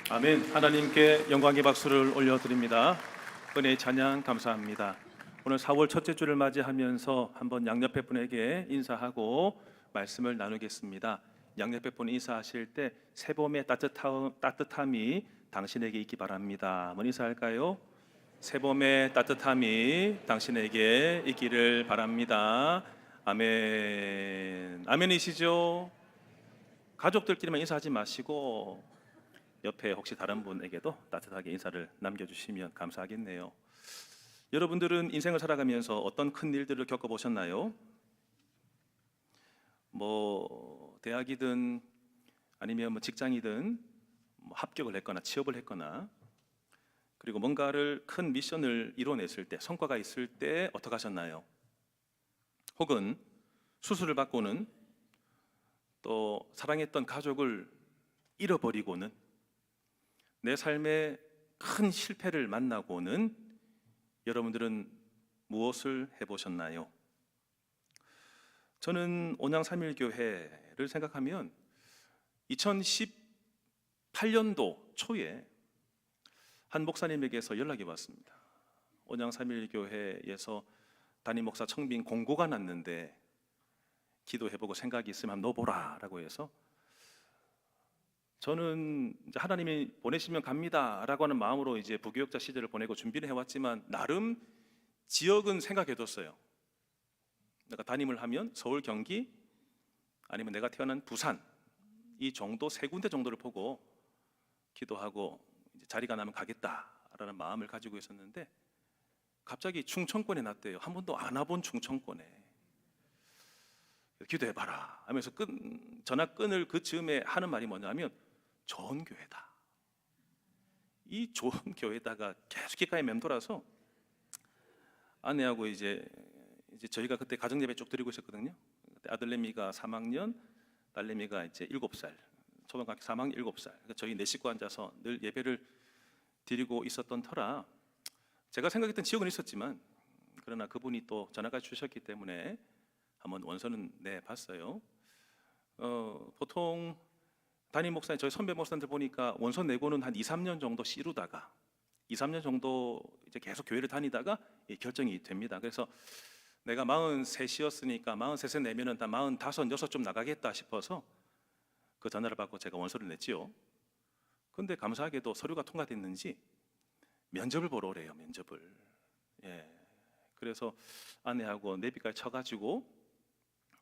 아멘. 하나님께 영광의 박수를 올려드립니다. 은혜의 찬양 감사합니다. 오늘 4월 첫째 주를 맞이하면서 한번 양옆에 분에게 인사하고 말씀을 나누겠습니다. 양옆에 분 인사하실 때 새봄의 따뜻함이 당신에게 있기 바랍니다. 한번 인사할까요? 새봄의 따뜻함이 당신에게 있기를 바랍니다. 아멘. 아멘이시죠? 가족들끼리만 인사하지 마시고 옆에 혹시 다른 분에게도 따뜻하게 인사를 남겨주시면 감사하겠네요. 여러분들은 인생을 살아가면서 어떤 큰 일들을 겪어보셨나요? 대학이든 아니면 직장이든 합격을 했거나 취업을 했거나, 그리고 뭔가를 큰 미션을 이뤄냈을 때, 성과가 있을 때 어떻게 하셨나요? 혹은 수술을 받고는, 또 사랑했던 가족을 잃어버리고는, 내 삶에 큰 실패를 만나고는 여러분들은 무엇을 해보셨나요? 저는 온양삼일교회를 생각하면 2018년도 초에 한 목사님에게서 연락이 왔습니다. 온양삼일교회에서 담임 목사 청빙 공고가 났는데 기도해보고 생각이 있으면 한번 넣어보라 라고 해서, 저는 이제 하나님이 보내시면 갑니다라고 하는 마음으로 이제 부교육자 시절을 보내고 준비를 해왔지만, 나름 지역은 생각해뒀어요. 내가 담임을 하면 서울, 경기, 아니면 내가 태어난 부산, 이 정도 세 군데 정도를 보고 기도하고 이제 자리가 나면 가겠다라는 마음을 가지고 있었는데, 갑자기 충청권에 났대요. 한 번도 안 와본 충청권에. 기도해봐라 하면서 전화 끊을 그 즈음에 하는 말이 뭐냐면, 좋은 교회다. 이 좋은 교회다가 계속 귓가에 맴돌아서, 아내하고 이제 저희가 그때 가정예배 쭉 드리고 있었거든요. 그때 아들내미가 3학년, 딸내미가 이제 7살, 초등학교 3학년 7살. 그러니까 저희 네 식구 앉아서 늘 예배를 드리고 있었던 터라, 제가 생각했던 지역은 있었지만, 그러나 그분이 또 전화가 주셨기 때문에 한번 원서는 내봤어요. 보통 담임 목사님, 저희 선배 목사님들 보니까 원서 내고는 한 2, 3년 정도 씨루다가 2, 3년 정도 이제 계속 교회를 다니다가 결정이 됩니다. 그래서 내가 43이었으니까 43세 내면은 다 45, 6 좀 나가겠다 싶어서 그 전화를 받고 제가 원서를 냈지요. 근데 감사하게도 서류가 통과됐는지 면접을 보러 오래요. 면접을. 예. 그래서 아내하고 내비까지 쳐가지고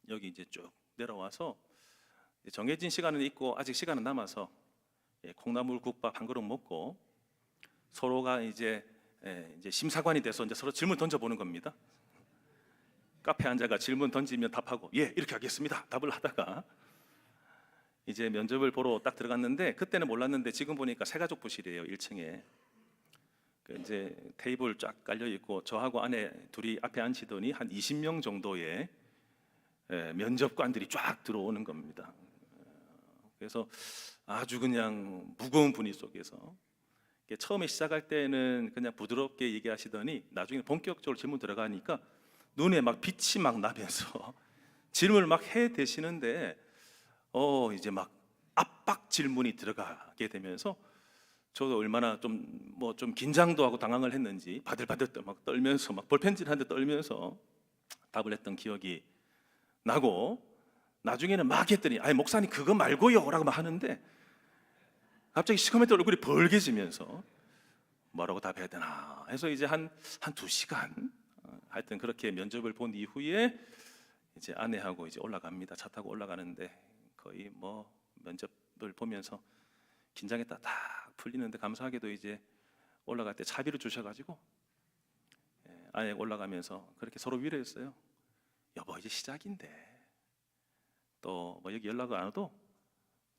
여기 이제 쭉 내려와서, 정해진 시간은 있고 아직 시간은 남아서 콩나물 국밥 한 그릇 먹고, 서로가 이제 심사관이 돼서 이제 서로 질문 던져보는 겁니다. 카페 앉아가 질문 던지면 답하고, 예 이렇게 하겠습니다 답을 하다가 이제 면접을 보러 딱 들어갔는데, 그때는 몰랐는데 지금 보니까 새가족 부실이에요. 1층에 이제 테이블 쫙 깔려 있고, 저하고 아내 둘이 앞에 앉히더니 한 20명 정도의 면접관들이 쫙 들어오는 겁니다. 그래서 아주 그냥 무거운 분위기 속에서, 처음에 시작할 때는 그냥 부드럽게 얘기하시더니 나중에 본격적으로 질문 들어가니까 눈에 막 빛이 막 나면서 질문을 막 해대시는데, 이제 막 압박 질문이 들어가게 되면서 저도 얼마나 좀 긴장도 하고 당황을 했는지 바들바들 막 떨면서, 막 볼펜질하는데 떨면서 답을 했던 기억이 나고, 나중에는 막 했더니, 아니 목사님 그거 말고요 라고 막 하는데, 갑자기 시커멓게 얼굴이 벌개지면서 뭐라고 답해야 되나 해서 이제 한 2시간 하여튼 그렇게 면접을 본 이후에 이제 아내하고 이제 올라갑니다. 차 타고 올라가는데 거의 면접을 보면서 긴장했다 딱 풀리는데, 감사하게도 이제 올라갈 때 차비를 주셔가지고 아내가 올라가면서 그렇게 서로 위로했어요. 여보 이제 시작인데, 또 여기 연락을 안 와도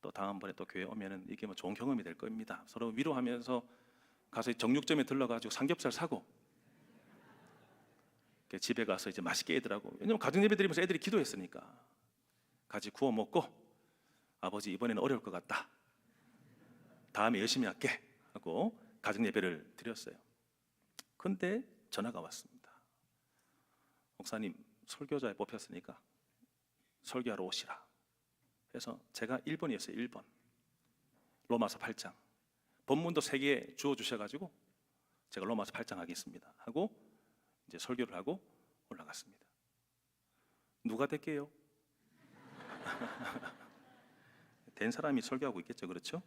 또 다음번에 또 교회 오면은 이게 좋은 경험이 될 겁니다. 서로 위로하면서 가서 정육점에 들러가지고 삼겹살 사고 집에 가서 이제 맛있게 애들하고, 왜냐면 가정예배 드리면서 애들이 기도했으니까 같이 구워 먹고, 아버지 이번에는 어려울 것 같다, 다음에 열심히 할게 하고 가정예배를 드렸어요. 근데 전화가 왔습니다. 목사님 설교자에 뽑혔으니까 설교하러 오시라. 그래서 제가 1번이었어요. 1번 로마서 8장 본문도 3개 주어 주셔가지고 제가 로마서 8장 하겠습니다 하고 이제 설교를 하고 올라갔습니다. 누가 될게요? 된 사람이 설교하고 있겠죠, 그렇죠?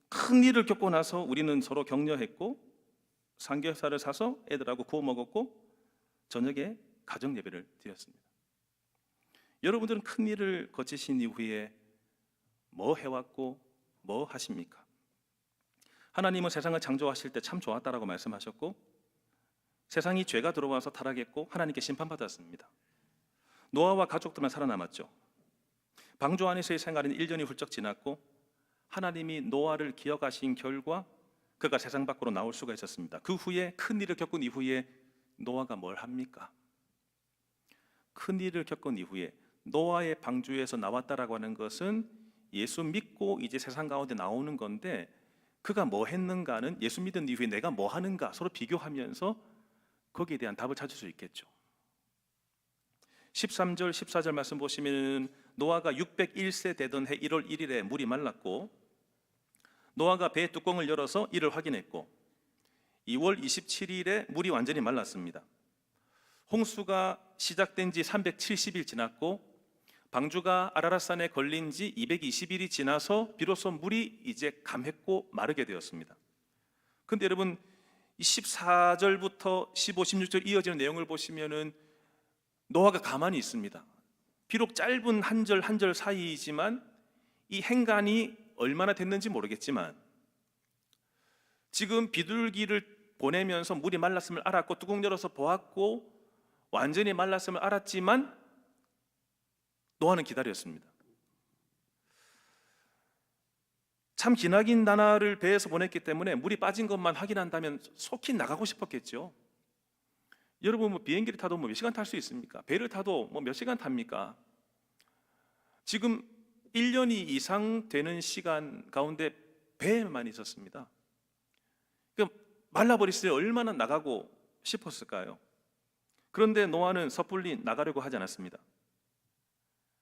큰 일을 겪고 나서 우리는 서로 격려했고 삼겹살을 사서 애들하고 구워 먹었고 저녁에 가정 예배를 드렸습니다. 여러분들은 큰 일을 거치신 이후에 뭐 해왔고 뭐 하십니까? 하나님은 세상을 창조하실 때 참 좋았다라고 말씀하셨고 세상이 죄가 들어와서 타락했고 하나님께 심판받았습니다. 노아와 가족들만 살아남았죠. 방주 안에서의 생활은 1년이 훌쩍 지났고 하나님이 노아를 기억하신 결과 그가 세상 밖으로 나올 수가 있었습니다. 그 후에 큰 일을 겪은 이후에 노아가 뭘 합니까? 큰 일을 겪은 이후에 노아의 방주에서 나왔다라고 하는 것은 예수 믿고 이제 세상 가운데 나오는 건데 그가 뭐 했는가는 예수 믿은 이후에 내가 뭐 하는가 서로 비교하면서 거기에 대한 답을 찾을 수 있겠죠. 13절 14절 말씀 보시면 노아가 601세 되던 해 1월 1일에 물이 말랐고 노아가 배의 뚜껑을 열어서 이를 확인했고 2월 27일에 물이 완전히 말랐습니다. 홍수가 시작된 지 370일 지났고 방주가 아라랏산에 걸린 지 220일이 지나서 비로소 물이 이제 감했고 마르게 되었습니다. 그런데 여러분 이 14절부터 15, 16절 이어지는 내용을 보시면은 노아가 가만히 있습니다. 비록 짧은 한 절 한 절 사이이지만 이 행간이 얼마나 됐는지 모르겠지만 지금 비둘기를 보내면서 물이 말랐음을 알았고 뚜껑 열어서 보았고 완전히 말랐음을 알았지만 노아는 기다렸습니다. 참 기나긴 나날을 배에서 보냈기 때문에 물이 빠진 것만 확인한다면 속히 나가고 싶었겠죠. 여러분 뭐 비행기를 타도 뭐 몇 시간 탈 수 있습니까? 배를 타도 뭐 몇 시간 탑니까? 지금 1년이 이상 되는 시간 가운데 배에만 있었습니다. 그러니까 말라버렸을 때 얼마나 나가고 싶었을까요? 그런데 노아는 섣불리 나가려고 하지 않았습니다.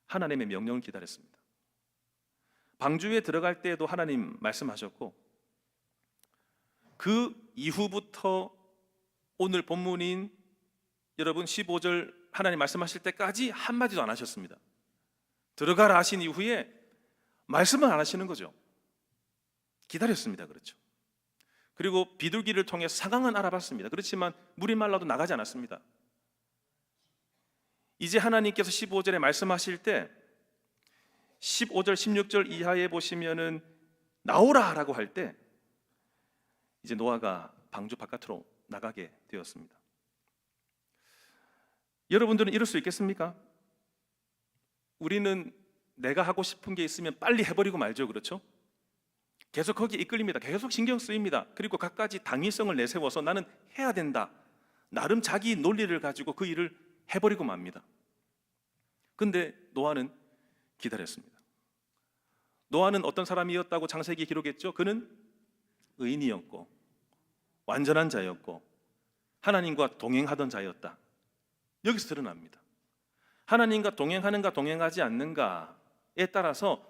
하나님의 명령을 기다렸습니다. 방주에 들어갈 때에도 하나님 말씀하셨고 그 이후부터 오늘 본문인 여러분 15절 하나님 말씀하실 때까지 한마디도 안 하셨습니다. 들어가라 하신 이후에 말씀은 안 하시는 거죠. 기다렸습니다. 그렇죠. 그리고 비둘기를 통해 상황은 알아봤습니다. 그렇지만 물이 말라도 나가지 않았습니다. 이제 하나님께서 15절에 말씀하실 때 15절 16절 이하에 보시면은 나오라라고 할 때 이제 노아가 방주 바깥으로 나가게 되었습니다. 여러분들은 이럴 수 있겠습니까? 우리는 내가 하고 싶은 게 있으면 빨리 해버리고 말죠. 그렇죠? 계속 거기에 이끌립니다. 계속 신경 쓰입니다. 그리고 갖가지 당위성을 내세워서 나는 해야 된다. 나름 자기 논리를 가지고 그 일을 해버리고 맙니다. 근데 노아는 기다렸습니다. 노아는 어떤 사람이었다고 창세기 기록했죠? 그는 의인이었고 완전한 자였고 하나님과 동행하던 자였다. 여기서 드러납니다. 하나님과 동행하는가 동행하지 않는가에 따라서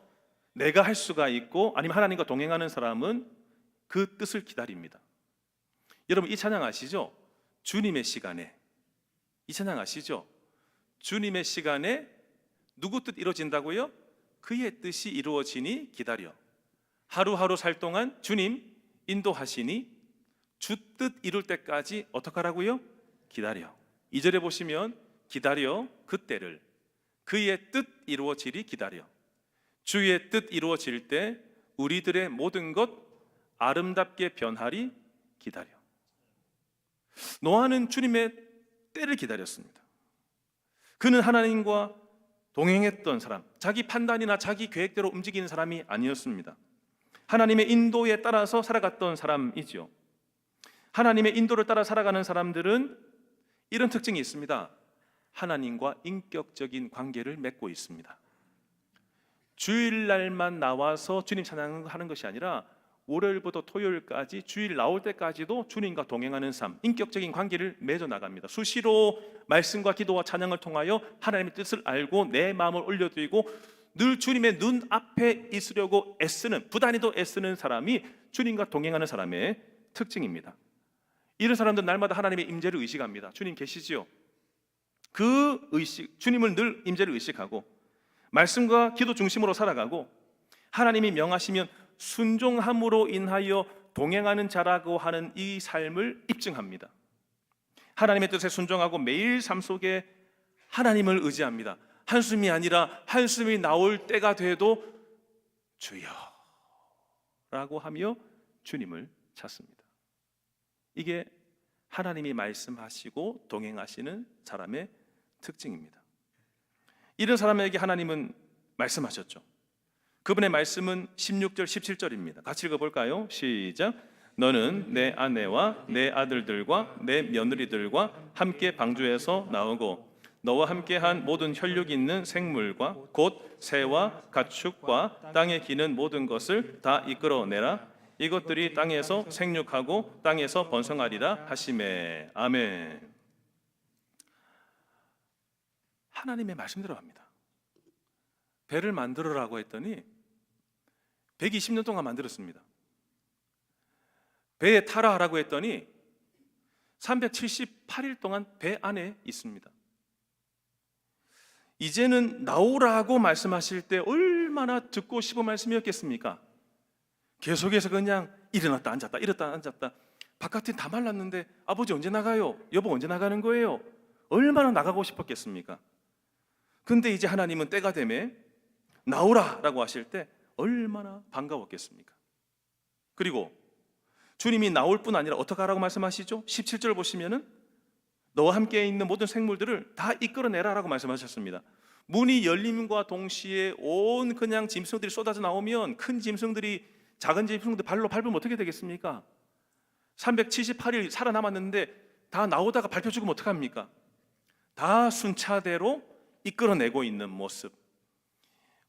내가 할 수가 있고 아니면 하나님과 동행하는 사람은 그 뜻을 기다립니다. 여러분 이 찬양 아시죠? 주님의 시간에. 이 찬양 아시죠? 주님의 시간에 누구 뜻 이루어진다고요? 그의 뜻이 이루어지니 기다려. 하루하루 살 동안 주님 인도하시니 주 뜻 이룰 때까지 어떻게 하라고요? 기다려. 2절에 보시면 기다려 그때를 그의 뜻 이루어지리 기다려. 주의 뜻 이루어질 때 우리들의 모든 것 아름답게 변하리 기다려. 노아는 주님의 때를 기다렸습니다. 그는 하나님과 동행했던 사람, 자기 판단이나 자기 계획대로 움직이는 사람이 아니었습니다. 하나님의 인도에 따라서 살아갔던 사람이죠. 하나님의 인도를 따라 살아가는 사람들은 이런 특징이 있습니다. 하나님과 인격적인 관계를 맺고 있습니다. 주일날만 나와서 주님 찬양하는 것이 아니라 월요일부터 토요일까지 주일 나올 때까지도 주님과 동행하는 삶, 인격적인 관계를 맺어 나갑니다. 수시로 말씀과 기도와 찬양을 통하여 하나님의 뜻을 알고 내 마음을 올려드리고 늘 주님의 눈앞에 있으려고 애쓰는, 부단히도 애쓰는 사람이 주님과 동행하는 사람의 특징입니다. 이런 사람들은 날마다 하나님의 임재를 의식합니다. 주님 계시지요? 그 의식, 주님을 늘 임재를 의식하고 말씀과 기도 중심으로 살아가고 하나님이 명하시면 순종함으로 인하여 동행하는 자라고 하는 이 삶을 입증합니다. 하나님의 뜻에 순종하고 매일 삶 속에 하나님을 의지합니다. 한숨이 아니라 한숨이 나올 때가 돼도 주여 라고 하며 주님을 찾습니다. 이게 하나님이 말씀하시고 동행하시는 사람의 특징입니다. 이런 사람에게 하나님은 말씀하셨죠. 그분의 말씀은 16절 17절입니다. 같이 읽어볼까요? 시작. 너는 내 아내와 내 아들들과 내 며느리들과 함께 방주에서 나오고 너와 함께한 모든 혈육 있는 생물과 곧 새와 가축과 땅에 기는 모든 것을 다 이끌어내라. 이것들이 땅에서 생육하고 땅에서 번성하리라 하시매. 아멘. 하나님의 말씀대로 합니다. 배를 만들어라고 했더니 120년 동안 만들었습니다. 배에 타라라고 했더니 378일 동안 배 안에 있습니다. 이제는 나오라고 말씀하실 때 얼마나 듣고 싶은 말씀이었겠습니까? 계속해서 그냥 일어났다 앉았다 일어났다 앉았다. 바깥에 다 말랐는데 아버지 언제 나가요? 여보 언제 나가는 거예요? 얼마나 나가고 싶었겠습니까? 근데 이제 하나님은 때가 되매 나오라라고 하실 때 얼마나 반가웠겠습니까? 그리고 주님이 나올 뿐 아니라 어떻게 하라고 말씀하시죠? 17절 보시면은 너와 함께 있는 모든 생물들을 다 이끌어내라라고 말씀하셨습니다. 문이 열림과 동시에 온 그냥 짐승들이 쏟아져 나오면 큰 짐승들이 작은 짐승들 발로 밟으면 어떻게 되겠습니까? 378일 살아남았는데 다 나오다가 밟혀 죽으면 어떡합니까? 다 순차대로 이끌어내고 있는 모습.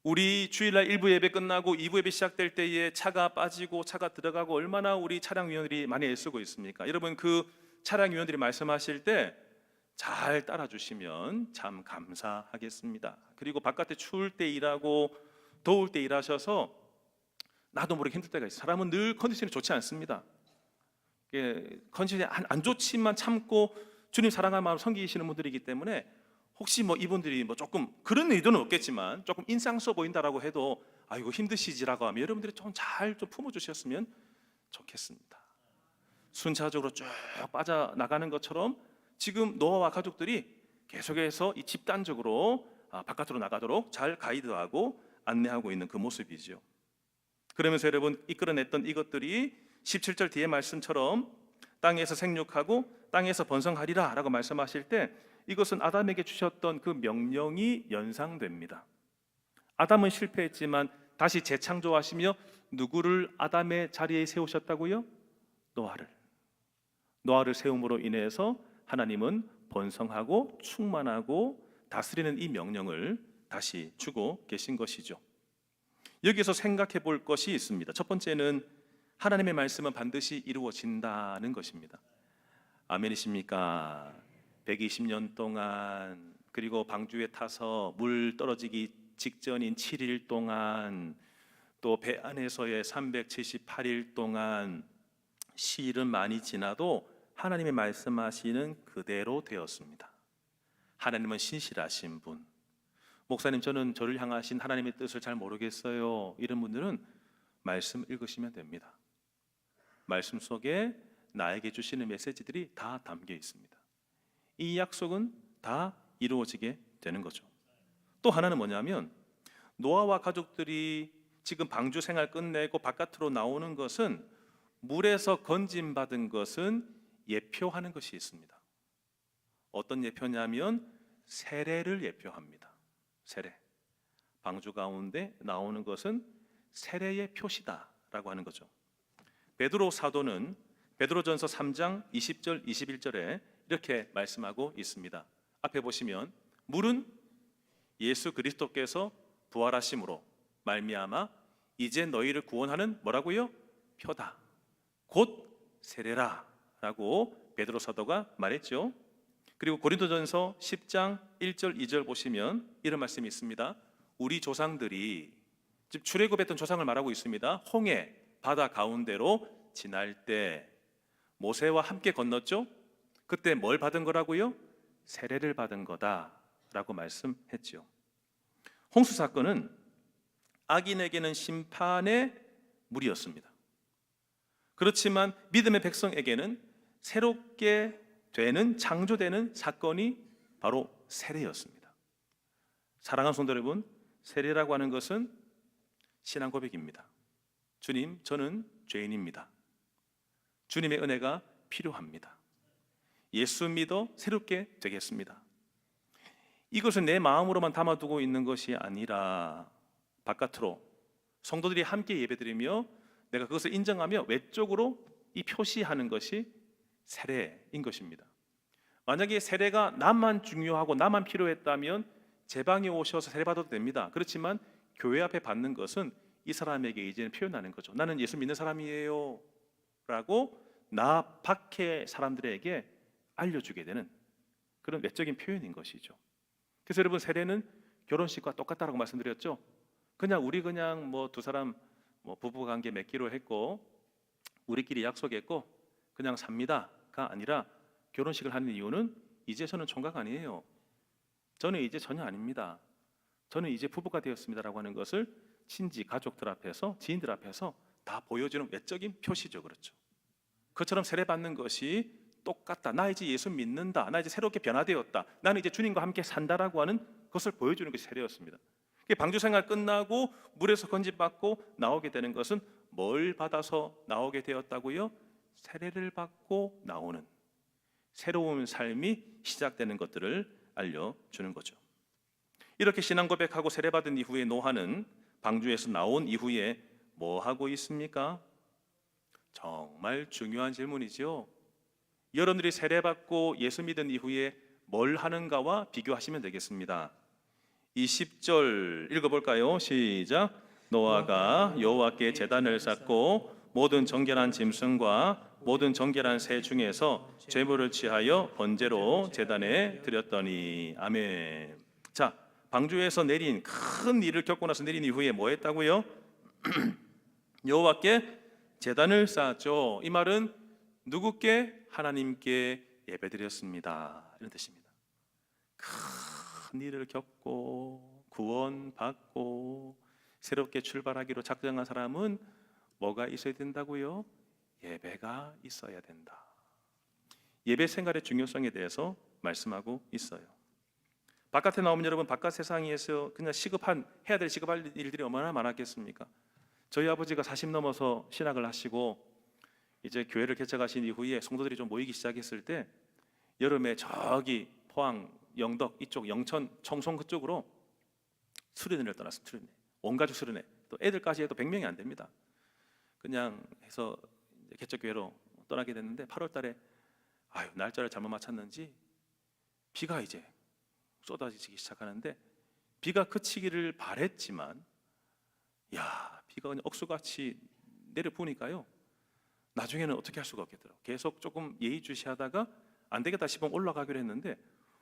우리 주일날 1부 예배 끝나고 2부 예배 시작될 때에 차가 빠지고 차가 들어가고 얼마나 우리 차량위원들이 많이 애쓰고 있습니까? 여러분 그 차량위원들이 말씀하실 때 잘 따라주시면 참 감사하겠습니다. 그리고 바깥에 추울 때 일하고 더울 때 일하셔서 나도 모르게 힘들 때가 있어요. 사람은 늘 컨디션이 좋지 않습니다. 컨디션이 안 좋지만 참고 주님 사랑하는 마음으로 섬기시는 분들이기 때문에 혹시 이분들이 조금 그런 의도는 없겠지만 조금 인상 써 보인다라고 해도 아이고 힘드시지라고 하면 여러분들이 좀 잘 품어주셨으면 좋겠습니다. 순차적으로 쭉 빠져나가는 것처럼 지금 노아와 가족들이 계속해서 이 집단적으로 바깥으로 나가도록 잘 가이드하고 안내하고 있는 그 모습이죠. 그러면서 여러분 이끌어냈던 이것들이 17절 뒤에 말씀처럼 땅에서 생육하고 땅에서 번성하리라 라고 말씀하실 때 이것은 아담에게 주셨던 그 명령이 연상됩니다. 아담은 실패했지만 다시 재창조하시며 누구를 아담의 자리에 세우셨다고요? 노아를 세움으로 인해서 하나님은 번성하고 충만하고 다스리는 이 명령을 다시 주고 계신 것이죠. 여기서 생각해 볼 것이 있습니다. 첫 번째는 하나님의 말씀은 반드시 이루어진다는 것입니다. 아멘이십니까? 120년 동안 그리고 방주에 타서 물 떨어지기 직전인 7일 동안 또 배 안에서의 378일 동안 시일은 많이 지나도 하나님의 말씀하시는 그대로 되었습니다. 하나님은 신실하신 분. 목사님 저는 저를 향하신 하나님의 뜻을 잘 모르겠어요. 이런 분들은 말씀 읽으시면 됩니다. 말씀 속에 나에게 주시는 메시지들이 다 담겨 있습니다. 이 약속은 다 이루어지게 되는 거죠. 또 하나는 뭐냐면 노아와 가족들이 지금 방주 생활 끝내고 바깥으로 나오는 것은 물에서 건짐받은 것은 예표하는 것이 있습니다. 어떤 예표냐면 세례를 예표합니다. 세례. 방주 가운데 나오는 것은 세례의 표시다라고 하는 거죠. 베드로 사도는 베드로전서 3장 20절 21절에 이렇게 말씀하고 있습니다. 앞에 보시면 물은 예수 그리스도께서 부활하심으로 말미암아 이제 너희를 구원하는 뭐라고요? 표다. 곧 세례라 라고 베드로 사도가 말했죠. 그리고 고린도전서 10장 1절 2절 보시면 이런 말씀이 있습니다. 우리 조상들이 즉 출애굽했던 조상을 말하고 있습니다. 홍해 바다 가운데로 지날 때 모세와 함께 건넜죠. 그때 뭘 받은 거라고요? 세례를 받은 거다라고 말씀했죠. 홍수 사건은 악인에게는 심판의 물이었습니다. 그렇지만 믿음의 백성에게는 새롭게 되는 창조되는 사건이 바로 세례였습니다. 사랑하는 성도 여러분, 세례라고 하는 것은 신앙 고백입니다. 주님, 저는 죄인입니다. 주님의 은혜가 필요합니다. 예수 믿어 새롭게 되겠습니다. 이것은 내 마음으로만 담아두고 있는 것이 아니라 바깥으로 성도들이 함께 예배드리며 내가 그것을 인정하며 외적으로 이 표시하는 것이 세례인 것입니다. 만약에 세례가 나만 중요하고 나만 필요했다면 제 방에 오셔서 세례 받아도 됩니다. 그렇지만 교회 앞에 받는 것은 이 사람에게 이제는 표현하는 거죠. 나는 예수 믿는 사람이에요 라고 나 밖의 사람들에게 알려주게 되는 그런 외적인 표현인 것이죠. 그래서 여러분, 세례는 결혼식과 똑같다라고 말씀드렸죠. 우리 뭐 두 사람 부부 관계 맺기로 했고 우리끼리 약속했고 그냥 삽니다가 아니라, 결혼식을 하는 이유는 이제 저는 총각 아니에요. 저는 이제 전혀 아닙니다. 저는 이제 부부가 되었습니다라고 하는 것을 친지, 가족들 앞에서, 지인들 앞에서 다 보여주는 외적인 표시죠. 그렇죠. 그처럼 세례 받는 것이 똑같다. 나 이제 예수 믿는다. 나 이제 새롭게 변화되었다. 나는 이제 주님과 함께 산다라고 하는 것을 보여주는 것이 세례였습니다. 방주 생활 끝나고 물에서 건집받고 나오게 되는 것은 뭘 받아서 나오게 되었다고요? 세례를 받고 나오는 새로운 삶이 시작되는 것들을 알려주는 거죠. 이렇게 신앙 고백하고 세례받은 이후에 노아는 방주에서 나온 이후에 뭐 하고 있습니까? 정말 중요한 질문이죠. 여러분들이 세례받고 예수 믿은 이후에 뭘 하는가와 비교하시면 되겠습니다. 이 10절 읽어볼까요? 시작. 노아가 여호와께 제단을 쌓고 모든 정결한 짐승과 모든 정결한 새 중에서 제물을 취하여 번제로 제단에 드렸더니. 아멘. 자, 방주에서 내린 큰 일을 겪고 나서 내린 이후에 뭐 했다고요? 여호와께 제단을 쌓았죠. 이 말은 누구께? 하나님께 예배드렸습니다, 이런 뜻입니다. 큰 일을 겪고 구원받고 새롭게 출발하기로 작정한 사람은 뭐가 있어야 된다고요? 예배가 있어야 된다. 예배 생활의 중요성에 대해서 말씀하고 있어요. 바깥에 나오면 여러분, 바깥 세상에서 그냥 해야 될 시급할 일들이 얼마나 많았겠습니까? 저희 아버지가 40 넘어서 신학을 하시고 이제 교회를 개척하신 이후에 성도들이 좀 모이기 시작했을 때 여름에 저기 포항, 영덕 이쪽 영천, 청송 그쪽으로 수련회를 떠났습니다. 수련회. 온 가족 수련회. 또 애들까지 해도 100명이 안 됩니다. 그냥 해서 개척교회로 떠나게 됐는데 8월 달에 날짜를 잘못 맞췄는지 비가 이제 쏟아지기 시작하는데, 비가 그치기를 바랬지만 비가 그냥 억수같이 내려부으니까요, 나중에는 어떻게 할 수가 없겠더라고요. 계속 조금 예의주시하다가 안 되겠다 싶으면 올라가기로 했는데,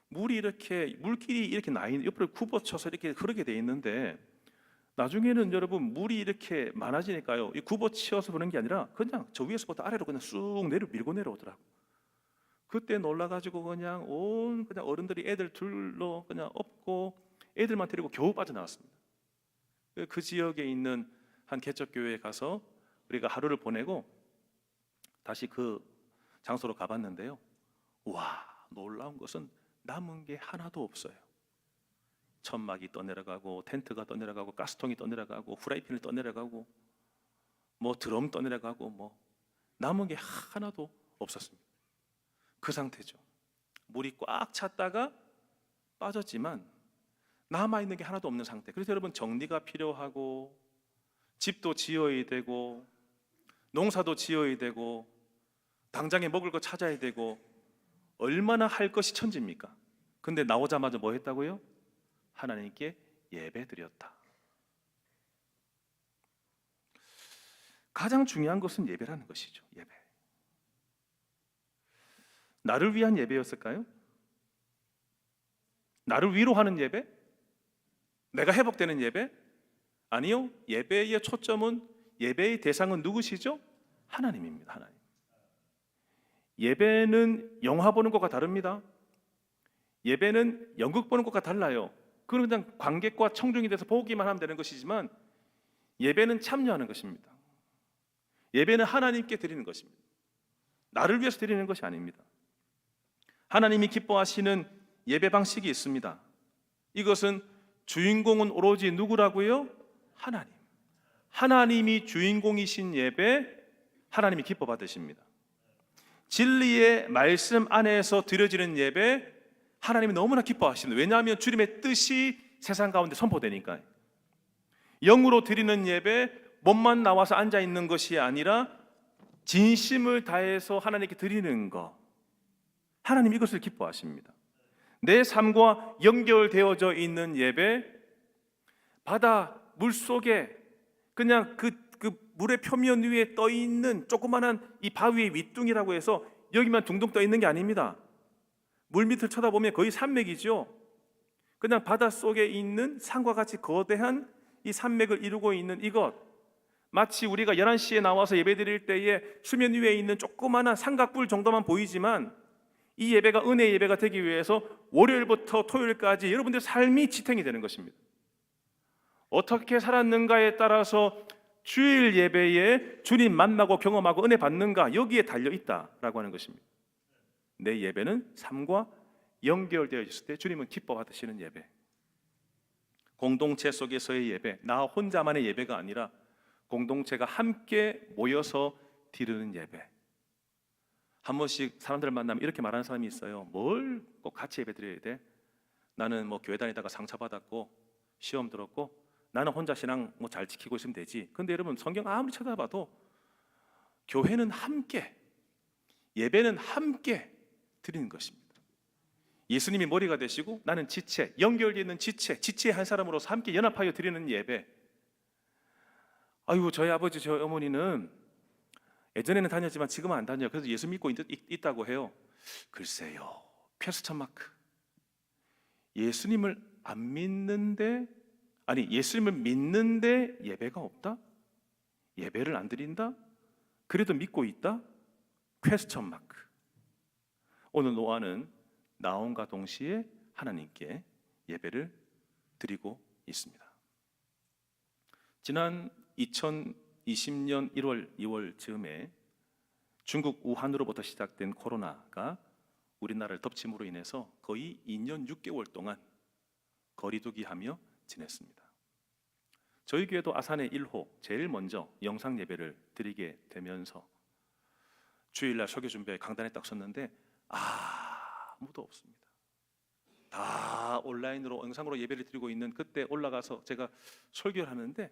물길이 이렇게 옆으로 굽어쳐서 이렇게 흐르게 돼 있는데, 나중에는 여러분 물이 이렇게 많아지니까요, 이 굽어치어서 그런 게 아니라 그냥 저 위에서부터 아래로 그냥 쑥 밀고 내려오더라고. 그때 놀라가지고 그냥 어른들이 애들 둘로 그냥 업고 애들만 데리고 겨우 빠져나왔습니다. 그 지역에 있는 한 개척교회에 가서 우리가 하루를 보내고 다시 그 장소로 가봤는데요, 와, 놀라운 것은 남은 게 하나도 없어요. 천막이 떠내려가고 텐트가 떠내려가고 가스통이 떠내려가고 후라이팬이 떠내려가고 뭐 드럼 떠내려가고 뭐 남은 게 하나도 없었습니다. 그 상태죠. 물이 꽉 찼다가 빠졌지만 남아있는 게 하나도 없는 상태. 그래서 여러분, 정리가 필요하고 집도 지어야 되고 농사도 지어야 되고 당장에 먹을 거 찾아야 되고 얼마나 할 것이 천지입니까? 근데 나오자마자 뭐 했다고요? 하나님께 예배드렸다. 가장 중요한 것은 예배라는 것이죠. 예배. 나를 위한 예배였을까요? 나를 위로하는 예배? 내가 회복되는 예배? 아니요. 예배의 초점은, 예배의 대상은 누구시죠? 하나님입니다. 하나님. 예배는 영화 보는 것과 다릅니다. 예배는 연극 보는 것과 달라요. 그건 그냥 관객과 청중이 돼서 보기만 하면 되는 것이지만, 예배는 참여하는 것입니다. 예배는 하나님께 드리는 것입니다. 나를 위해서 드리는 것이 아닙니다. 하나님이 기뻐하시는 예배 방식이 있습니다. 이것은 주인공은 오로지 누구라고요? 하나님. 하나님이 주인공이신 예배, 하나님이 기뻐 받으십니다. 진리의 말씀 안에서 드려지는 예배, 하나님이 너무나 기뻐하십니다. 왜냐하면 주님의 뜻이 세상 가운데 선포되니까요. 영으로 드리는 예배, 몸만 나와서 앉아 있는 것이 아니라 진심을 다해서 하나님께 드리는 것, 하나님 이것을 기뻐하십니다. 내 삶과 연결되어져 있는 예배, 바다 물속에 그냥 그 물의 표면 위에 떠 있는 조그마한 이 바위의 윗둥이라고 해서 여기만 둥둥 떠 있는 게 아닙니다. 물 밑을 쳐다보면 거의 산맥이죠. 그냥 바닷속에 있는 산과 같이 거대한 이 산맥을 이루고 있는 이것, 마치 우리가 11시에 나와서 예배드릴 때에 수면 위에 있는 조그마한 삼각불 정도만 보이지만, 이 예배가 은혜의 예배가 되기 위해서 월요일부터 토요일까지 여러분들의 삶이 지탱이 되는 것입니다. 어떻게 살았는가에 따라서 주일 예배에 주님 만나고 경험하고 은혜 받는가, 여기에 달려있다라고 하는 것입니다. 내 예배는 삶과 연결되어 있을 때 주님은 기뻐 받으시는 예배, 공동체 속에서의 예배, 나 혼자만의 예배가 아니라 공동체가 함께 모여서 드리는 예배. 한 번씩 사람들을 만나면 이렇게 말하는 사람이 있어요. 뭘 꼭 같이 예배 드려야 돼? 나는 뭐 교회 다니다가 상처 받았고 시험 들었고 나는 혼자 신앙 뭐 잘 지키고 있으면 되지. 근데 여러분, 성경 아무리 찾아봐도 교회는 함께, 예배는 함께 드리는 것입니다. 예수님이 머리가 되시고 나는 지체, 연결되어 있는 지체의 한 사람으로서 함께 연합하여 드리는 예배. 아이고, 저희 아버지 저희 어머니는 예전에는 다녔지만 지금은 안 다녀요. 그래서 예수 믿고 있다고 해요. 글쎄요, 퀘스천 마크. 예수님을 안 믿는데, 아니 예수님을 믿는데 예배가 없다? 예배를 안 드린다? 그래도 믿고 있다? 퀘스천 마크. 오늘 노아는 나온과 동시에 하나님께 예배를 드리고 있습니다. 지난 2020년 1월, 2월 즈음에 중국 우한으로부터 시작된 코로나가 우리나라를 덮침으로 인해서 거의 2년 6개월 동안 거리두기하며 지냈습니다. 저희 교회도 아산의 1호 제일 먼저 영상 예배를 드리게 되면서 주일날 설교 준비에 강단에 딱 섰는데 아무도 없습니다. 다 온라인으로 영상으로 예배를 드리고 있는 그때 올라가서 제가 설교를 하는데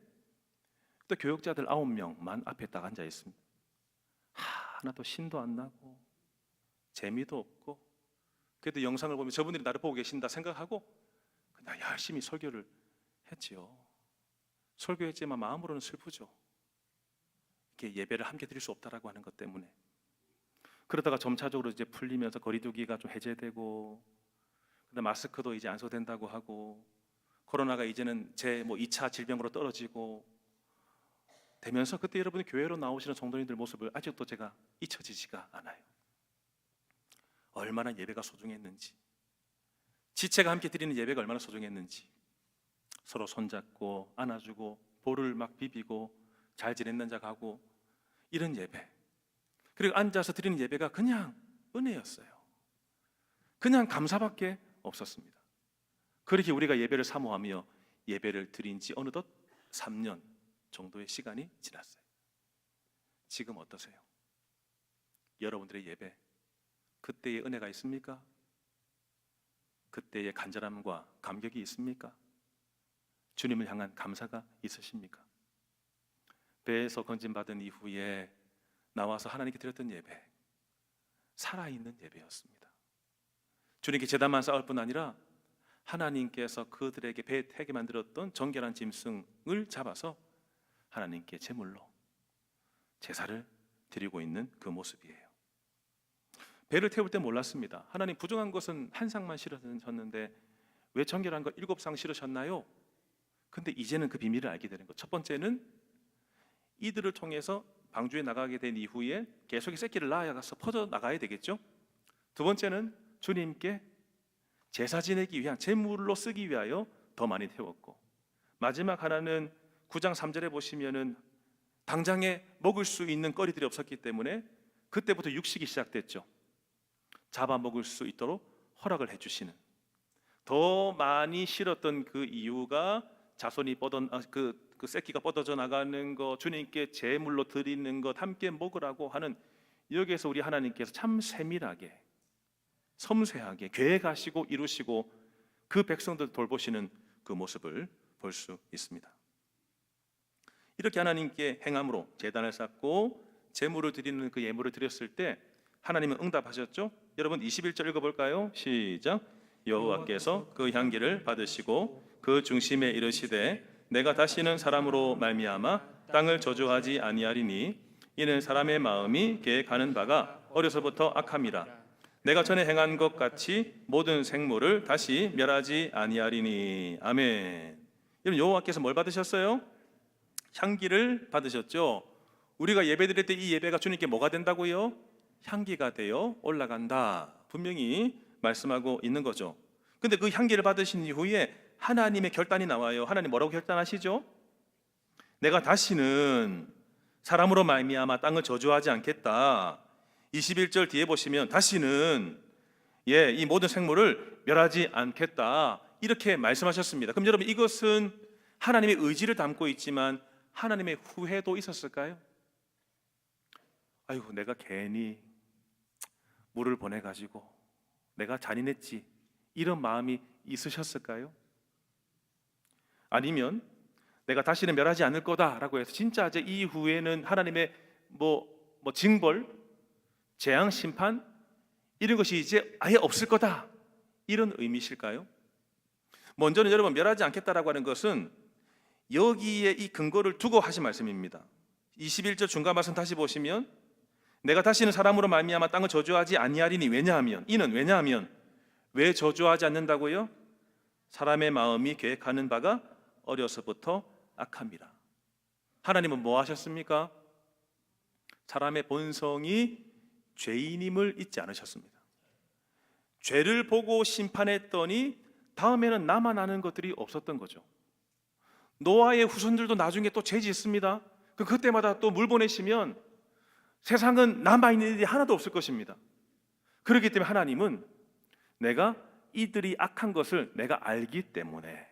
또 교역자들 9명만 앞에 딱 앉아 있습니다. 하나도 신도 안 나고 재미도 없고, 그래도 영상을 보면 저분들이 나를 보고 계신다 생각하고 그냥 열심히 설교를 했지요. 설교했지만 마음으로는 슬프죠. 이렇게 예배를 함께 드릴 수 없다라고 하는 것 때문에. 그러다가 점차적으로 이제 풀리면서 거리두기가 좀 해제되고, 근데 마스크도 이제 안 써도 된다고 하고, 코로나가 이제는 제 2차 질병으로 떨어지고 되면서 그때 여러분이 교회로 나오시는 성도님들 모습을 아직도 제가 잊혀지지가 않아요. 얼마나 예배가 소중했는지, 지체가 함께 드리는 예배가 얼마나 소중했는지, 서로 손잡고 안아주고 볼을 막 비비고 잘 지냈는지 하고 이런 예배, 그리고 앉아서 드리는 예배가 그냥 은혜였어요. 그냥 감사밖에 없었습니다. 그렇게 우리가 예배를 사모하며 예배를 드린 지 어느덧 3년 정도의 시간이 지났어요. 지금 어떠세요? 여러분들의 예배, 그때의 은혜가 있습니까? 그때의 간절함과 감격이 있습니까? 주님을 향한 감사가 있으십니까? 배에서 건진받은 이후에 나와서 하나님께 드렸던 예배, 살아있는 예배였습니다. 주님께 제단만 쌓을 뿐 아니라 하나님께서 그들에게 배에 태게 만들었던 정결한 짐승을 잡아서 하나님께 제물로 제사를 드리고 있는 그 모습이에요. 배를 태울 때 몰랐습니다. 하나님, 부정한 것은 한 쌍만 실으셨는데 왜 정결한 것 7쌍 실으셨나요? 근데 이제는 그 비밀을 알게 되는 것. 첫 번째는 이들을 통해서 방주에 나가게 된 이후에 계속 이 새끼를 낳아가서 퍼져 나가야 되겠죠. 두 번째는 주님께 제사 지내기 위한 제물로 쓰기 위하여 더 많이 태웠고, 마지막 하나는 9장 3절에 보시면은 당장에 먹을 수 있는 거리들이 없었기 때문에 그때부터 육식이 시작됐죠. 잡아먹을 수 있도록 허락을 해주시는, 더 많이 실었던 그 이유가 자손이 그 새끼가 뻗어져 나가는 것, 주님께 제물로 드리는 것, 함께 먹으라고 하는, 여기에서 우리 하나님께서 참 세밀하게 섬세하게 계획하시고 이루시고 그 백성들 돌보시는 그 모습을 볼 수 있습니다. 이렇게 하나님께 행함으로 제단을 쌓고 제물을 드리는 그 예물을 드렸을 때 하나님은 응답하셨죠. 여러분 21절 읽어볼까요? 시작. 여호와께서 그 향기를 받으시고 그 중심에 이르시되 내가 다시는 사람으로 말미암아 땅을 저주하지 아니하리니 이는 사람의 마음이 계획하는 바가 어려서부터 악함이라. 내가 전에 행한 것 같이 모든 생물을 다시 멸하지 아니하리니. 아멘. 여러분 여호와께서 뭘 받으셨어요? 향기를 받으셨죠. 우리가 예배드릴 때 이 예배가 주님께 뭐가 된다고요? 향기가 되어 올라간다, 분명히 말씀하고 있는 거죠. 근데 그 향기를 받으신 이후에 하나님의 결단이 나와요. 하나님 뭐라고 결단하시죠? 내가 다시는 사람으로 말미암아 땅을 저주하지 않겠다. 21절 뒤에 보시면 다시는 이 모든 생물을 멸하지 않겠다, 이렇게 말씀하셨습니다. 그럼 여러분 이것은 하나님의 의지를 담고 있지만 하나님의 후회도 있었을까요? 아이고 내가 괜히 물을 보내가지고 내가 잔인했지, 이런 마음이 있으셨을까요? 아니면 내가 다시는 멸하지 않을 거다라고 해서 진짜 이제 이후에는 하나님의 징벌, 재앙, 심판 이런 것이 이제 아예 없을 거다, 이런 의미실까요? 먼저는 여러분 멸하지 않겠다라고 하는 것은 여기에 이 근거를 두고 하신 말씀입니다. 21절 중간 말씀 다시 보시면 내가 다시는 사람으로 말미암아 땅을 저주하지 아니하리니. 왜냐하면 왜 저주하지 않는다고요? 사람의 마음이 계획하는 바가 어려서부터 악함이라. 하나님은 뭐 하셨습니까? 사람의 본성이 죄인임을 잊지 않으셨습니다. 죄를 보고 심판했더니 다음에는 나만 아는 것들이 없었던 거죠. 노아의 후손들도 나중에 또 죄 짓습니다. 그때마다 또 물 보내시면 세상은 남아있는 일이 하나도 없을 것입니다. 그렇기 때문에 하나님은 내가 이들이 악한 것을 내가 알기 때문에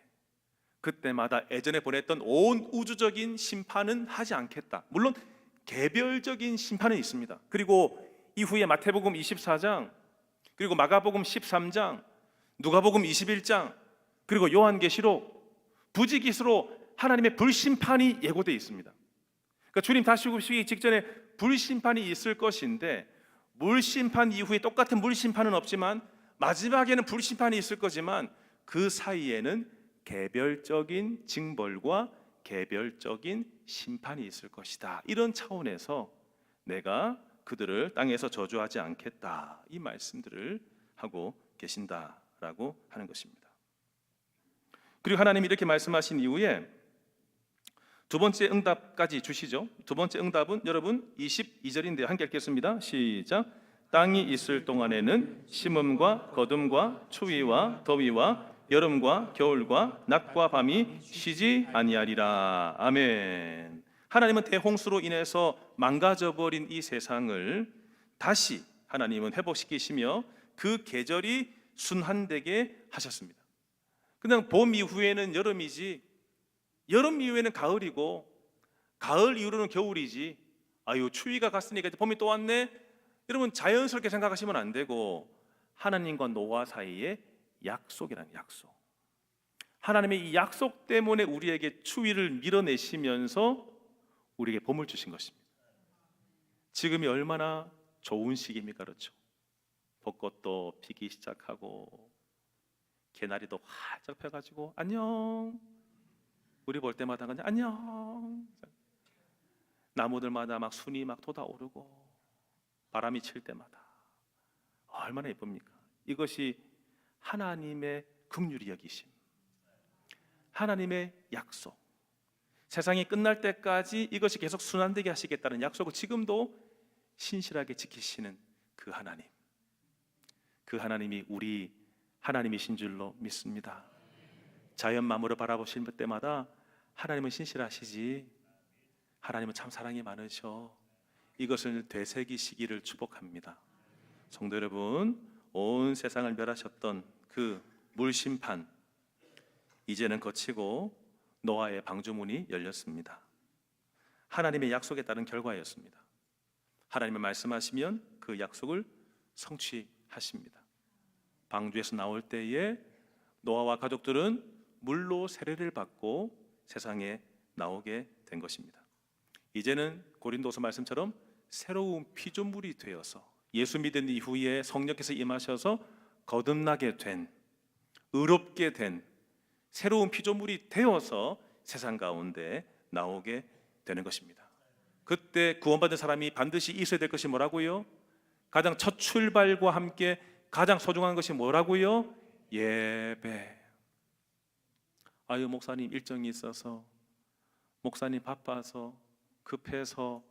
그때마다 예전에 보냈던 온 우주적인 심판은 하지 않겠다. 물론 개별적인 심판은 있습니다. 그리고 이후에 마태복음 24장, 그리고 마가복음 13장, 누가복음 21장, 그리고 요한계시록, 부지기수로 하나님의 불심판이 예고되어 있습니다. 그러니까 주님 다시 오시기 직전에 불심판이 있을 것인데, 물심판 이후에 똑같은 물심판은 없지만 마지막에는 불심판이 있을 거지만 그 사이에는 개별적인 징벌과 개별적인 심판이 있을 것이다. 이런 차원에서 내가 그들을 땅에서 저주하지 않겠다, 이 말씀들을 하고 계신다라고 하는 것입니다. 그리고 하나님이 이렇게 말씀하신 이후에 두 번째 응답까지 주시죠. 두 번째 응답은 여러분 22절인데요. 함께 읽겠습니다. 시작. 땅이 있을 동안에는 심음과 거둠과 추위와 더위와 여름과 겨울과 낮과 밤이 쉬지 아니하리라. 아멘. 하나님은 대홍수로 인해서 망가져버린 이 세상을 다시 하나님은 회복시키시며 그 계절이 순환되게 하셨습니다. 그냥 봄 이후에는 여름이지, 여름 이후에는 가을이고, 가을 이후로는 겨울이지, 아유 추위가 갔으니까 이제 봄이 또 왔네, 여러분 자연스럽게 생각하시면 안 되고, 하나님과 노아 사이에 약속이라는 약속, 하나님의 이 약속 때문에 우리에게 추위를 밀어내시면서 우리에게 봄을 주신 것입니다. 지금이 얼마나 좋은 시기입니까? 그렇죠? 벚꽃도 피기 시작하고 개나리도 활짝 펴가지고 안녕, 우리 볼 때마다 그냥 안녕, 나무들마다 막 순이 막 돋아오르고 바람이 칠 때마다 얼마나 예쁩니까? 이것이 하나님의 긍휼히 여기심, 하나님의 약속, 세상이 끝날 때까지 이것이 계속 순환되게 하시겠다는 약속을 지금도 신실하게 지키시는 그 하나님, 그 하나님이 우리 하나님이신 줄로 믿습니다. 자연 만물을 바라보실 때마다 하나님은 신실하시지, 하나님은 참 사랑이 많으셔, 이것을 되새기시기를 축복합니다. 성도 여러분, 온 세상을 멸하셨던 그 물심판, 이제는 거치고 노아의 방주문이 열렸습니다. 하나님의 약속에 따른 결과였습니다. 하나님은 말씀하시면 그 약속을 성취하십니다. 방주에서 나올 때에 노아와 가족들은 물로 세례를 받고 세상에 나오게 된 것입니다. 이제는 고린도서 말씀처럼 새로운 피조물이 되어서 예수 믿은 이후에 성령께서 임하셔서 거듭나게 된, 의롭게 된 새로운 피조물이 되어서 세상 가운데 나오게 되는 것입니다. 그때 구원받은 사람이 반드시 있어야 될 것이 뭐라고요? 가장 첫 출발과 함께 가장 소중한 것이 뭐라고요? 예배. 아유, 목사님 일정이 있어서, 목사님 바빠서, 급해서,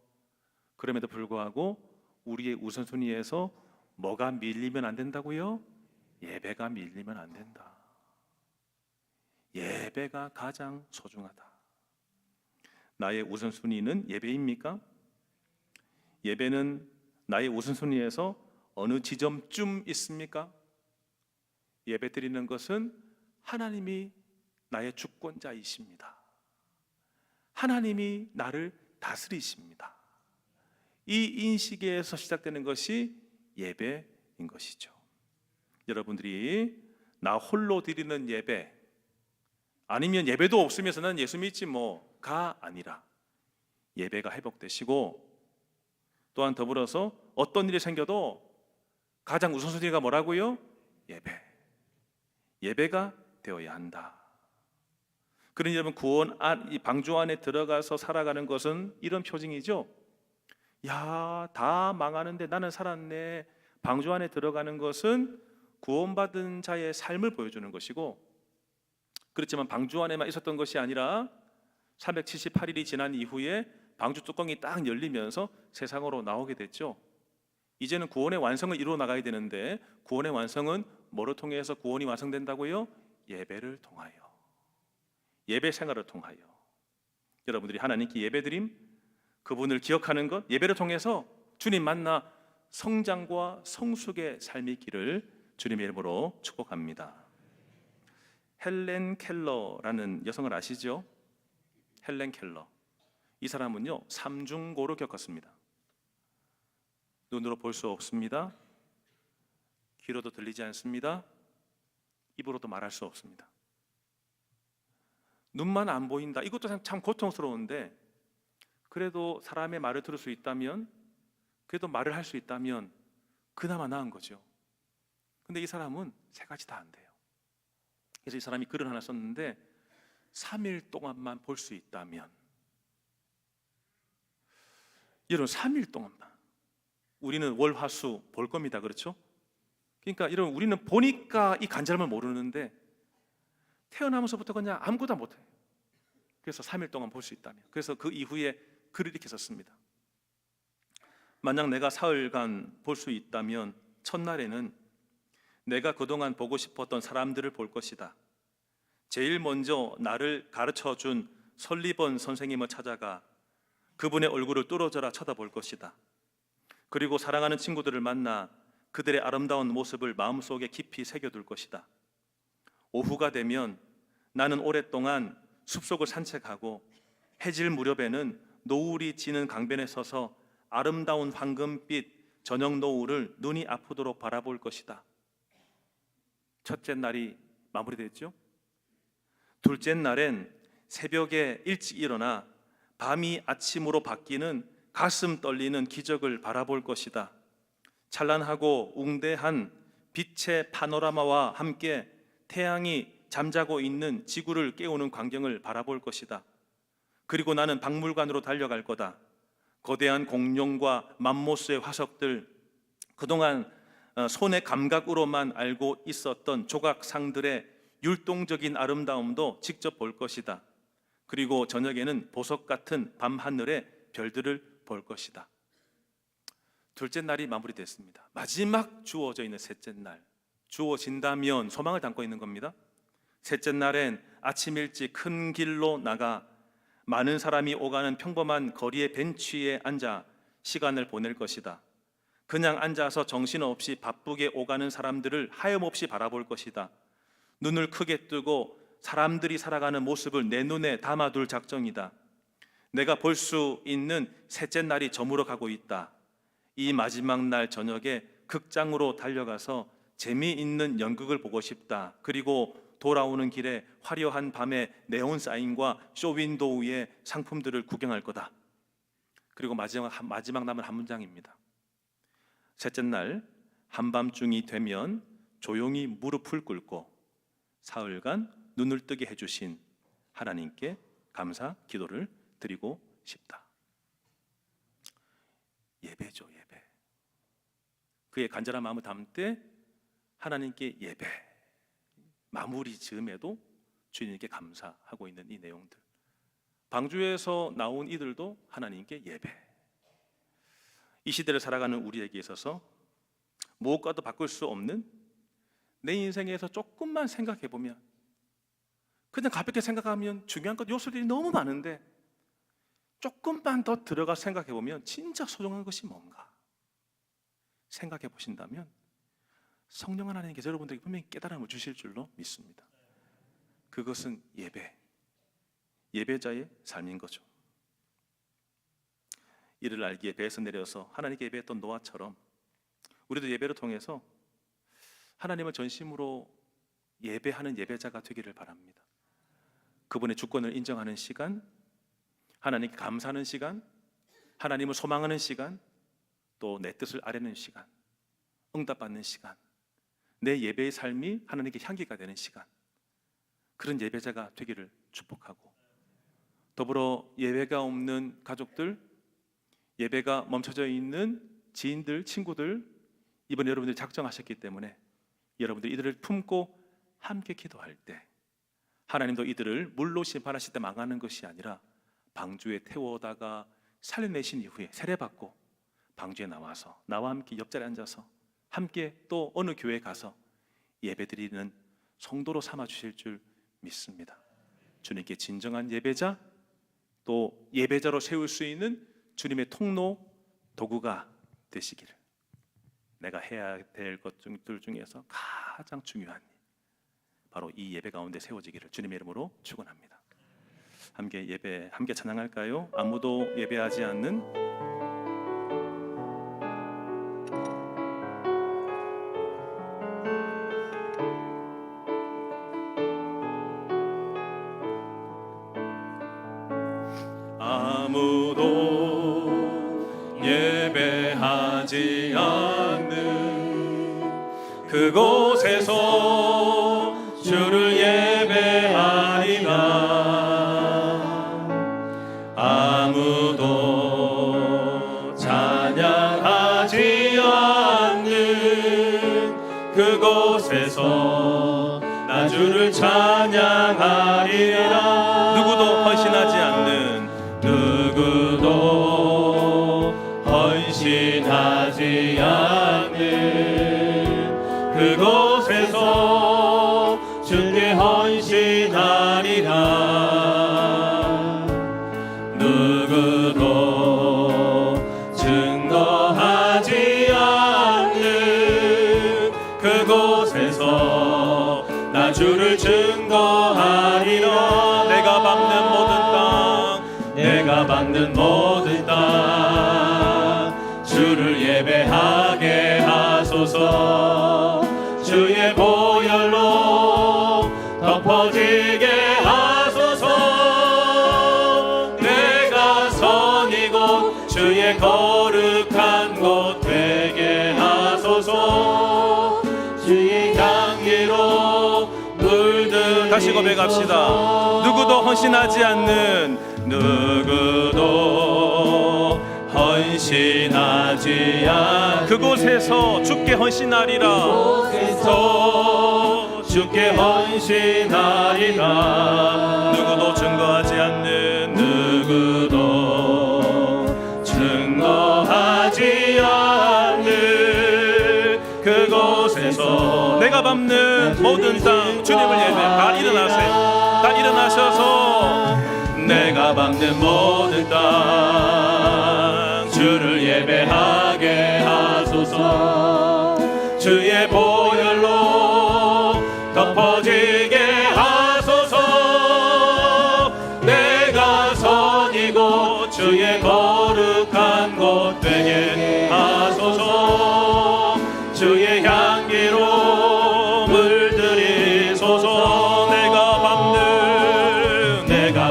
그럼에도 불구하고 우리의 우선순위에서 뭐가 밀리면 안 된다고요? 예배가 밀리면 안 된다. 예배가 가장 소중하다. 나의 우선순위는 예배입니까? 예배는 나의 우선순위에서 어느 지점쯤 있습니까? 예배 드리는 것은 하나님이 나의 주권자이십니다. 하나님이 나를 다스리십니다. 이 인식에서 시작되는 것이 예배인 것이죠. 여러분들이 나 홀로 드리는 예배, 아니면 예배도 없으면서 난 예수 믿지 뭐가 아니라 예배가 회복되시고, 또한 더불어서 어떤 일이 생겨도 가장 우선순위가 뭐라고요? 예배. 예배가 되어야 한다. 그러니 여러분, 이 방주 안에 들어가서 살아가는 것은 이런 표징이죠. 야, 다 망하는데 나는 살았네. 방주 안에 들어가는 것은 구원받은 자의 삶을 보여주는 것이고, 그렇지만 방주 안에만 있었던 것이 아니라 378일이 지난 이후에 방주 뚜껑이 딱 열리면서 세상으로 나오게 됐죠. 이제는 구원의 완성을 이루어 나가야 되는데, 구원의 완성은 뭐를 통해서 구원이 완성된다고요? 예배를 통하여, 예배 생활을 통하여. 여러분들이 하나님께 예배드림, 그분을 기억하는 것, 예배를 통해서 주님 만나 성장과 성숙의 삶이 있기를 주님의 이름으로 축복합니다. 헬렌 켈러라는 여성을 아시죠? 헬렌 켈러. 이 사람은요, 삼중고를 겪었습니다. 눈으로 볼 수 없습니다. 귀로도 들리지 않습니다. 입으로도 말할 수 없습니다. 눈만 안 보인다. 이것도 참 고통스러운데, 그래도 사람의 말을 들을 수 있다면, 그래도 말을 할 수 있다면 그나마 나은 거죠. 근데 이 사람은 세 가지 다 안 돼요. 그래서 이 사람이 글을 하나 썼는데, 3일 동안만 볼 수 있다면, 여러분 3일 동안만, 우리는 월, 화, 수 볼 겁니다. 그렇죠? 그러니까 여러분, 우리는 보니까 이 간절함을 모르는데 태어나면서부터 그냥 아무것도 못해요. 그래서 3일 동안 볼 수 있다면, 그래서 그 이후에 글을 이렇게 썼습니다. 만약 내가 사흘간 볼 수 있다면, 첫날에는 내가 그동안 보고 싶었던 사람들을 볼 것이다. 제일 먼저 나를 가르쳐준 설리번 선생님을 찾아가 그분의 얼굴을 뚫어져라 쳐다볼 것이다. 그리고 사랑하는 친구들을 만나 그들의 아름다운 모습을 마음속에 깊이 새겨둘 것이다. 오후가 되면 나는 오랫동안 숲속을 산책하고, 해질 무렵에는 노을이 지는 강변에 서서 아름다운 황금빛 저녁 노을을 눈이 아프도록 바라볼 것이다. 첫째 날이 마무리됐죠. 둘째 날엔 새벽에 일찍 일어나 밤이 아침으로 바뀌는 가슴 떨리는 기적을 바라볼 것이다. 찬란하고 웅대한 빛의 파노라마와 함께 태양이 잠자고 있는 지구를 깨우는 광경을 바라볼 것이다. 그리고 나는 박물관으로 달려갈 거다. 거대한 공룡과 맘모스의 화석들, 그동안 손의 감각으로만 알고 있었던 조각상들의 율동적인 아름다움도 직접 볼 것이다. 그리고 저녁에는 보석 같은 밤하늘의 별들을 볼 것이다. 둘째 날이 마무리됐습니다. 마지막 주어져 있는 셋째 날, 주어진다면 소망을 담고 있는 겁니다. 셋째 날엔 아침 일찍 큰 길로 나가 많은 사람이 오가는 평범한 거리의 벤치에 앉아 시간을 보낼 것이다. 그냥 앉아서 정신없이 바쁘게 오가는 사람들을 하염없이 바라볼 것이다. 눈을 크게 뜨고 사람들이 살아가는 모습을 내 눈에 담아둘 작정이다. 내가 볼 수 있는 셋째 날이 저물어 가고 있다. 이 마지막 날 저녁에 극장으로 달려가서 재미있는 연극을 보고 싶다. 그리고 돌아오는 길에 화려한 밤의 네온 사인과 쇼윈도우의 상품들을 구경할 거다. 그리고 마지막 남은 한 문장입니다. 셋째 날 한밤중이 되면 조용히 무릎을 꿇고 사흘간 눈을 뜨게 해주신 하나님께 감사 기도를 드리고 싶다. 예배죠, 예배. 그의 간절한 마음을 담되 하나님께 예배, 마무리 즈음에도 주님께 감사하고 있는 이 내용들. 방주에서 나온 이들도 하나님께 예배. 이 시대를 살아가는 우리에게 있어서 무엇과도 바꿀 수 없는 내 인생에서 조금만 생각해 보면, 그냥 가볍게 생각하면 중요한 것 요소들이 너무 많은데 조금만 더 들어가 생각해 보면 진짜 소중한 것이 뭔가 생각해 보신다면 성령 하나님께서 여러분들에게 분명히 깨달음을 주실 줄로 믿습니다. 그것은 예배, 예배자의 삶인 거죠. 이를 알기에 배에서 내려서 하나님께 예배했던 노아처럼 우리도 예배를 통해서 하나님을 전심으로 예배하는 예배자가 되기를 바랍니다. 그분의 주권을 인정하는 시간, 하나님께 감사하는 시간, 하나님을 소망하는 시간, 또 내 뜻을 아뢰는 시간, 응답받는 시간, 내 예배의 삶이 하나님께 향기가 되는 시간, 그런 예배자가 되기를 축복하고, 더불어 예배가 없는 가족들, 예배가 멈춰져 있는 지인들, 친구들, 이번에 여러분들이 작정하셨기 때문에 여러분들이 이들을 품고 함께 기도할 때 하나님도 이들을 물로 심판하실 때 망하는 것이 아니라 방주에 태워다가 살려내신 이후에 세례받고 방주에 나와서 나와 함께 옆자리에 앉아서 함께 또 어느 교회에 가서 예배드리는 성도로 삼아주실 줄 믿습니다. 주님께 진정한 예배자, 또 예배자로 세울 수 있는 주님의 통로, 도구가 되시기를, 내가 해야 될 것들 중에서 가장 중요한 바로 이 예배 가운데 세워지기를 주님의 이름으로 축원합니다. 함께 찬양할까요? 아무도 예배하지 않는 아무도 예배하지 않는 그곳에서 주를 예배하리라. 아무도 찬양하지 않는 그곳에서 나 주를 찬양하리라. 누구도 헌신하지 않는, 누구도 헌신하지 않는 그곳에서 주께 헌신하리라. 누구도 증거하지 않는 그곳에서 나 주를 증거하리라. 내가 밟는 모든 땅, 내가 밟는 모든 땅 주를 예배하게 하소서. 주의 보혈로 덮어지게 하소서. 내가 선이고 주의 거룩한 곳 되게 하소서. 주의 향기로 물든 다시 고백합시다. 누구도 헌신하지 않는, 누구도 헌신하지 않는 그곳에서 주께 헌신하리라. 그곳에서 주께 헌신하리라. 누구도 증거하지 않는 누구도 증거하지 않는 그곳에서 내가 밟는 모든 땅 주님을 예배. 다 일어나세요. 다 일어나셔서 내가 밟는 모든 땅 주를 예배하게 하소서. 주의 보혈로 덮어지게 하소서. 내가 선이고 주의 거룩한 곳 되게 하소서. 주의 향기로 물들이소서. 내가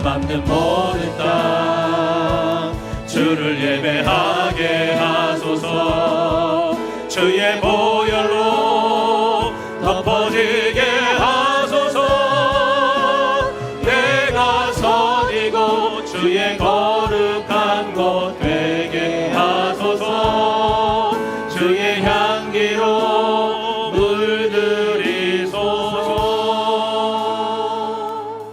밟는 모든 땅 주를 예배하게 하소서. 주의 보혈로 덮어지게 하소서. 내가 선이고 주의 거룩한 곳 되게 하소서. 주의 향기로 물들이소서.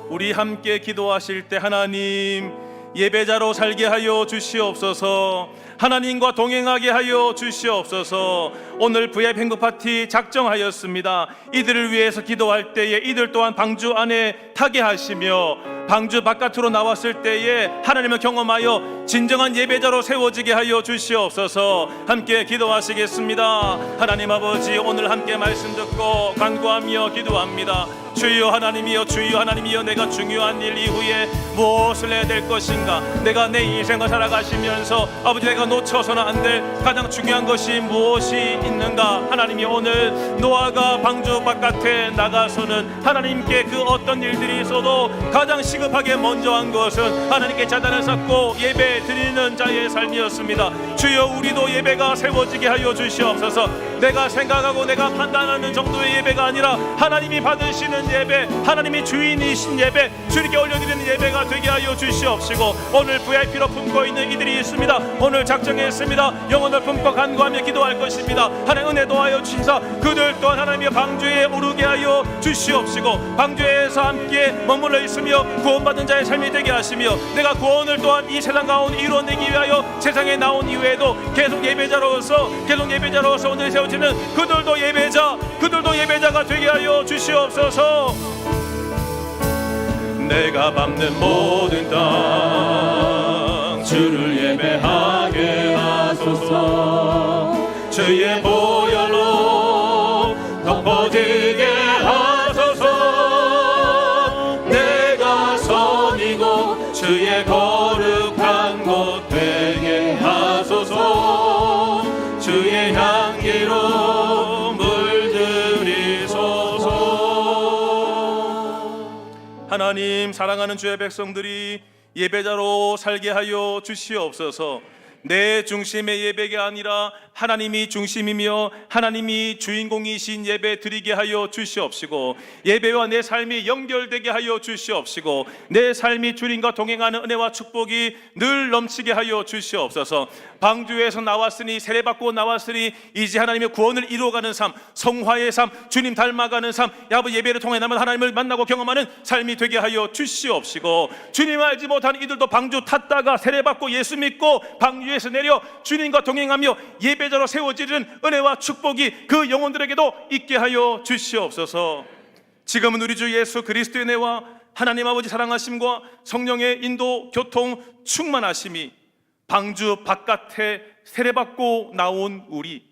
우리 함께 기도하실 때 하나님 예배자로 살게 하여 주시옵소서. 하나님과 동행하게 하여 주시옵소서. 오늘 VIP 행복 파티 작정하였습니다. 이들을 위해서 기도할 때에 이들 또한 방주 안에 타게 하시며 방주 바깥으로 나왔을 때에 하나님을 경험하여 진정한 예배자로 세워지게 하여 주시옵소서. 함께 기도하시겠습니다. 하나님 아버지, 오늘 함께 말씀 듣고 간구하며 기도합니다. 주여 하나님이여, 주여 하나님이여, 내가 중요한 일 이후에 무엇을 해야 될 것인가? 내가 내 인생을 살아가시면서 아버지 내가 놓쳐서는 안 될 가장 중요한 것이 무엇이 있는가? 하나님이 오늘 노아가 방주 바깥에 나가서는 하나님께 그 어떤 일들이 있어도 가장 시급하게 먼저 한 것은 하나님께 제단을 쌓고 예배 드리는 자의 삶이었습니다. 주여 우리도 예배가 세워지게 하여 주시옵소서. 내가 생각하고 내가 판단하는 정도의 예배가 아니라 하나님이 받으시는 예배, 하나님이 주인이신 예배, 주님께 올려드리는 예배가 되게 하여 주시옵시고, 오늘 VIP로 품고 있는 이들이 있습니다. 오늘 작정했습니다. 영혼을 품고 간구하며 기도할 것입니다. 하나님 은혜 도하여 주시사 그들 또한 하나님의 방주에 오르게 하여 주시옵시고, 방주에서 함께 머물러 있으며 구원받은 자의 삶이 되게 하시며, 내가 구원을 또한 이 세상 가운데 이루어내기 위하여 세상에 나온 이후에도 계속 예배자로서 오늘 세워지는 그들도 예배자가 되게 하여 주시옵소서. 내가 밟는 모든 땅 주를 예배하게 하소서. 주의 보혈로 덮어지게 하소서. 내가 선이고 주의 거룩한 곳 되게 하소서. 주의 향기로 물들이소서. 하나님, 사랑하는 주의 백성들이 예배자로 살게 하여 주시옵소서. 내 중심의 예배가 아니라 하나님이 중심이며 하나님이 주인공이신 예배 드리게 하여 주시옵시고, 예배와 내 삶이 연결되게 하여 주시옵시고, 내 삶이 주님과 동행하는 은혜와 축복이 늘 넘치게 하여 주시옵소서. 방주에서 나왔으니, 세례받고 나왔으니 이제 하나님의 구원을 이루어가는 삶, 성화의 삶, 주님 닮아가는 삶, 예배를 통해 나면 하나님을 만나고 경험하는 삶이 되게 하여 주시옵시고, 주님을 알지 못한 이들도 방주 탔다가 세례받고 예수 믿고 방주에서 내려 주님과 동행하며 예배자로 세워지는 은혜와 축복이 그 영혼들에게도 있게 하여 주시옵소서. 지금은 우리 주 예수 그리스도의 은혜와 하나님 아버지 사랑하심과 성령의 인도 교통 충만하심이 방주 바깥에 세례받고 나온 우리,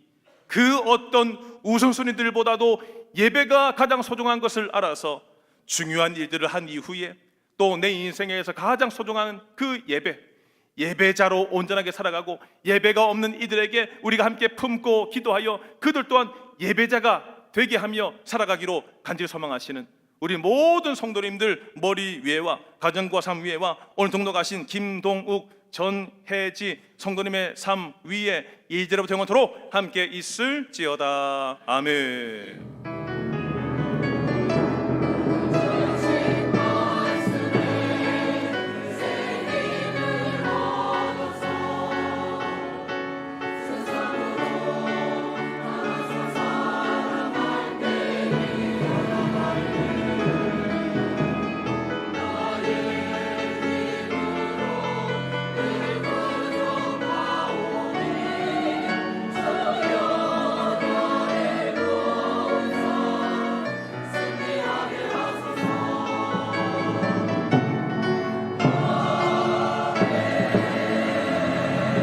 그 어떤 우선순위들보다도 예배가 가장 소중한 것을 알아서 중요한 일들을 한 이후에 또 내 인생에서 가장 소중한 그 예배자로 온전하게 살아가고, 예배가 없는 이들에게 우리가 함께 품고 기도하여 그들 또한 예배자가 되게 하며 살아가기로 간절히 소망하시는 우리 모든 성도님들 머리 위에와 가정과 삶 위에와 오늘 등록하신 김동욱, 전혜지 성도님의 삶 위에 이제로부터 영원토록 함께 있을지어다. 아멘.